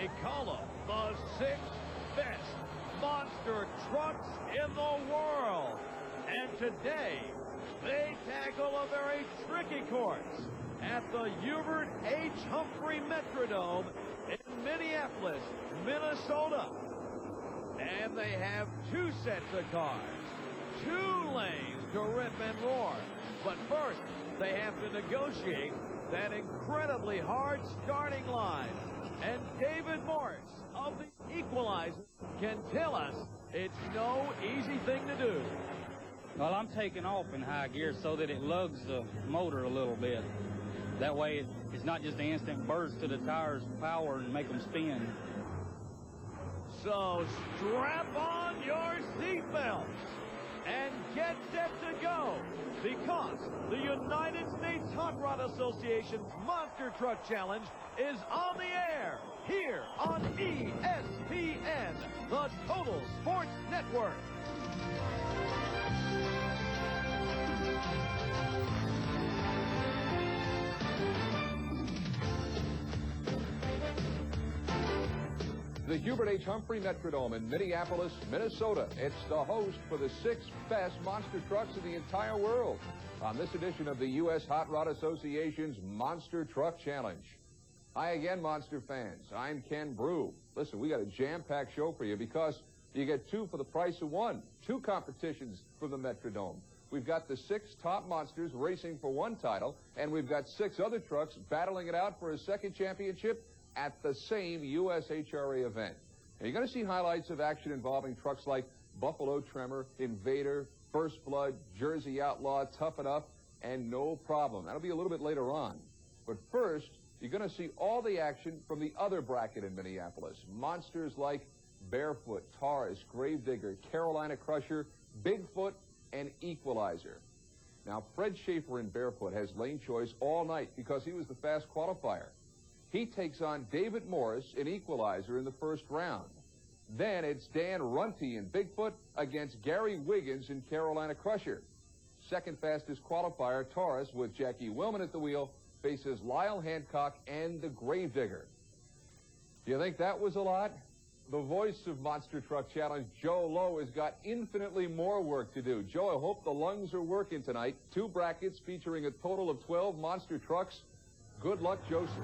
They call them the 6 best monster trucks in the world. And today, they tackle a very tricky course at the Hubert H. Humphrey Metrodome in Minneapolis, Minnesota. And they have 2 sets of cars, 2 lanes to rip and roar. But first, they have to negotiate that incredibly hard starting line. And David Morris of the Equalizer can tell us it's no easy thing to do. Well, I'm taking off in high gear so that it lugs the motor a little bit. That way it's not just an instant burst to the tires' power and make them spin. So strap on your seatbelts and get set to go, because the United States Hot Rod Association's Monster Truck Challenge is on the air here on ESPN, the Total Sports Network. The Hubert H. Humphrey Metrodome in Minneapolis, Minnesota. It's the host for the 6 best monster trucks in the entire world on this edition of the U.S. Hot Rod Association's Monster Truck Challenge. Hi again, Monster fans. I'm Ken Brew. Listen, we got a jam-packed show for you because you get 2 for the price of 1. 2 competitions for the Metrodome. We've got the 6 top monsters racing for 1 title, and we've got 6 other trucks battling it out for a 2nd championship at the same USHRA event. Now, you're going to see highlights of action involving trucks like Buffalo Tremor, Invader, First Blood, Jersey Outlaw, Tough It Up, and No Problem. That'll be a little bit later on. But first, you're going to see all the action from the other bracket in Minneapolis. Monsters like Barefoot, Taurus, Gravedigger, Carolina Crusher, Bigfoot, and Equalizer. Now, Fred Shaffer in Barefoot has lane choice all night because he was the fast qualifier. He takes on David Morris in Equalizer in the first round. Then it's Dan Runty in Bigfoot against Gary Wiggins in Carolina Crusher. Second fastest qualifier, Taurus, with Jackie Willman at the wheel, faces Lyle Hancock and the Gravedigger. Do you think that was a lot? The voice of Monster Truck Challenge, Joe Lowe, has got infinitely more work to do. Joe, I hope the lungs are working tonight. 2 brackets featuring a total of 12 monster trucks. Good luck, Joseph.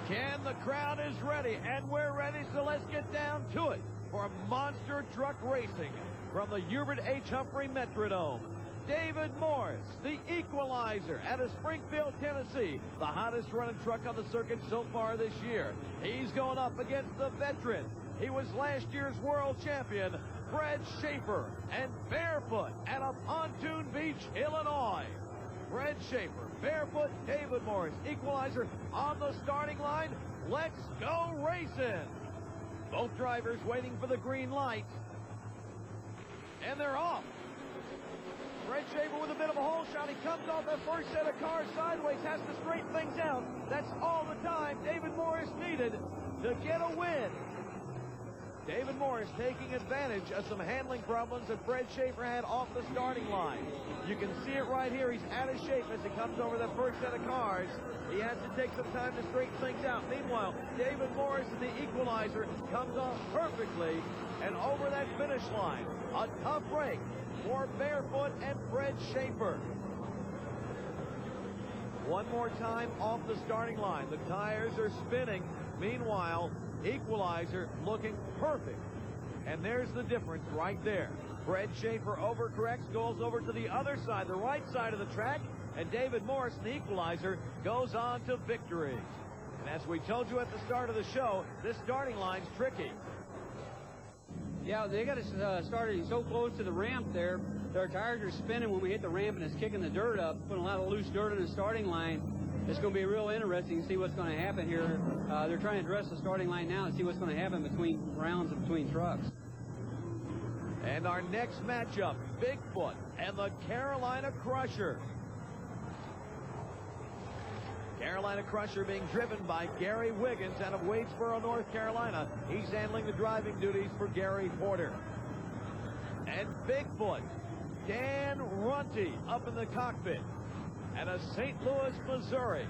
Ken, the crowd is ready, and we're ready, so let's get down to it for monster truck racing from the Hubert H. Humphrey Metrodome. David Morris, the Equalizer, out of Springfield, Tennessee, the hottest running truck on the circuit so far this year. He's going up against the veteran. He was last year's world champion, Fred Shaffer, and Barefoot out of Pontoon Beach, Illinois. Fred Shaffer, Barefoot, David Morris, Equalizer on the starting line. Let's go racing. Both drivers waiting for the green light. And they're off. Fred Shaffer with a bit of a hole shot. He comes off that first set of cars sideways, has to straighten things out. That's all the time David Morris needed to get a win. David Morris taking advantage of some handling problems that Fred Shaffer had off the starting line. You can see it right here. He's out of shape as he comes over that first set of cars. He has to take some time to straighten things out. Meanwhile, David Morris in the Equalizer comes off perfectly and over that finish line. A tough break for Barefoot and Fred Shaffer. One more time off the starting line. The tires are spinning. Meanwhile, Equalizer looking perfect. And there's the difference right there. Fred Shaffer overcorrects, goes over to the other side, the right side of the track, and David Morris, the Equalizer, goes on to victory. And as we told you at the start of the show, this starting line's tricky. Yeah, they got to start so close to the ramp there. Their tires are spinning when we hit the ramp, and it's kicking the dirt up, putting a lot of loose dirt in the starting line. It's going to be real interesting to see what's going to happen here. They're trying to address the starting line now and see what's going to happen between rounds and between trucks. And our next matchup, Bigfoot and the Carolina Crusher. Carolina Crusher being driven by Gary Wiggins out of Wadesboro, North Carolina. He's handling the driving duties for Gary Porter. And Bigfoot, Dan Runty up in the cockpit out of St. Louis, Missouri.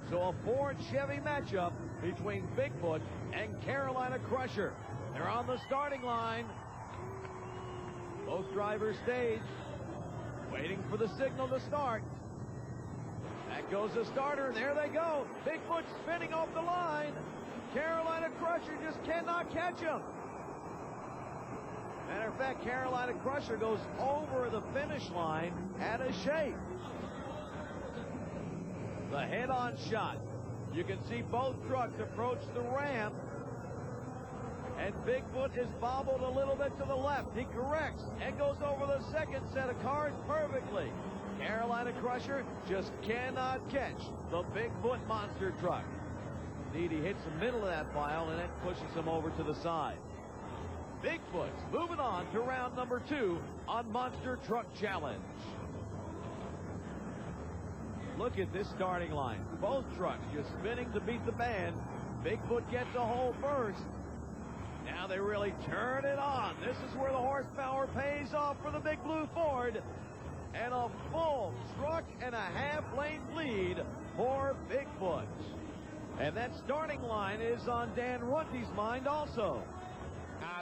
So a Ford Chevy matchup between Bigfoot and Carolina Crusher. They're on the starting line. Both drivers stage, waiting for the signal to start. That goes the starter, and there they go. Bigfoot spinning off the line. Carolina Crusher just cannot catch him. Matter of fact, Carolina Crusher goes over the finish line at a shape. The head-on shot. You can see both trucks approach the ramp. And Bigfoot is bobbled a little bit to the left. He corrects and goes over the second set of cars perfectly. Carolina Crusher just cannot catch the Bigfoot monster truck. Indeed, he hits the middle of that file, and it pushes him over to the side. Bigfoot's moving on to round number 2 on Monster Truck Challenge. Look at this starting line. Both trucks just spinning to beat the band. Bigfoot gets a hole first. Now they really turn it on. This is where the horsepower pays off for the Big Blue Ford. And a full truck and a half lane lead for Bigfoot. And that starting line is on Dan Runty's mind also.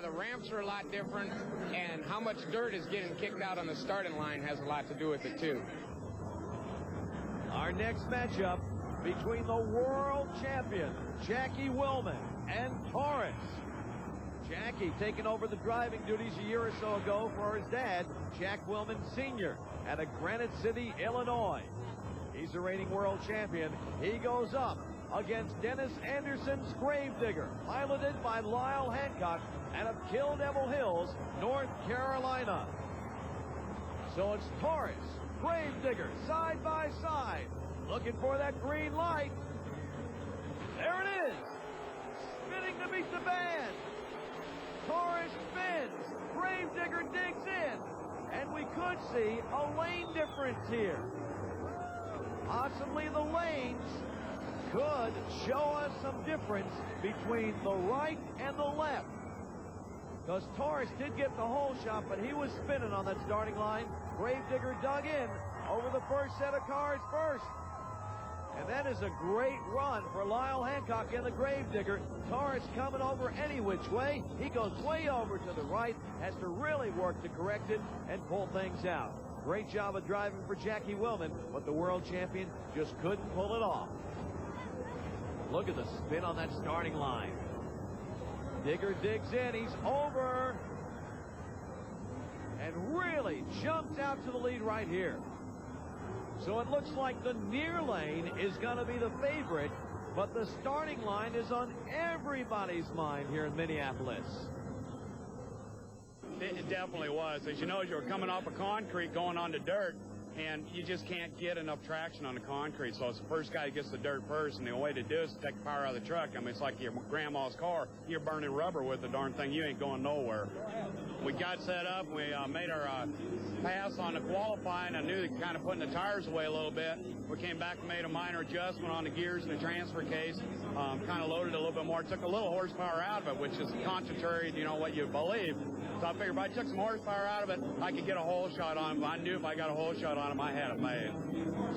The ramps are a lot different, and how much dirt is getting kicked out on the starting line has a lot to do with it, too. Our next matchup between the world champion, Jackie Willman, and Taurus. Jackie taking over the driving duties a year or so ago for his dad, Jack Willman Sr., out of Granite City, Illinois. He's a reigning world champion. He goes up against Dennis Anderson's Gravedigger, piloted by Lyle Hancock out of Kill Devil Hills, North Carolina. So it's Taurus, Gravedigger, side by side, looking for that green light. There it is, spinning to beat the band. Taurus spins, Gravedigger digs in, and we could see a lane difference here. Possibly the lanes could show us some difference between the right and the left. Because Taurus did get the hole shot, but he was spinning on that starting line. Gravedigger dug in over the first set of cars first. And that is a great run for Lyle Hancock and the Gravedigger. Taurus coming over any which way. He goes way over to the right, has to really work to correct it and pull things out. Great job of driving for Jackie Willman, but the world champion just couldn't pull it off. Look at the spin on that starting line. Digger digs in, he's over. And really jumps out to the lead right here. So it looks like the near lane is going to be the favorite, but the starting line is on everybody's mind here in Minneapolis. It definitely was. As you know, you're coming off of concrete going onto dirt, and you just can't get enough traction on the concrete. So it's the first guy who gets the dirt first, and the way to do it is to take the power out of the truck. I mean, it's like your grandma's car. You're burning rubber with the darn thing. You ain't going nowhere. We got set up. We made our pass on the qualifying. I knew kind of putting the tires away a little bit. We came back and made a minor adjustment on the gears and the transfer case. Kind of loaded a little bit more. Took a little horsepower out of it, which is contrary to, you know, what you believe. So I figured if I took some horsepower out of it, I could get a hole shot on him. I knew if I got a hole shot on him, I had it made.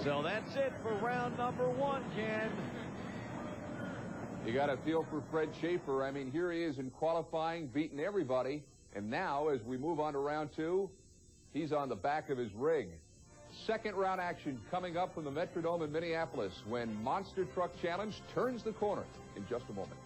So that's it for round number 1, Ken. You got a feel for Fred Shaffer. I mean, here he is in qualifying, beating everybody. And now, as we move on to round 2, he's on the back of his rig. Second round action coming up from the Metrodome in Minneapolis when Monster Truck Challenge turns the corner in just a moment.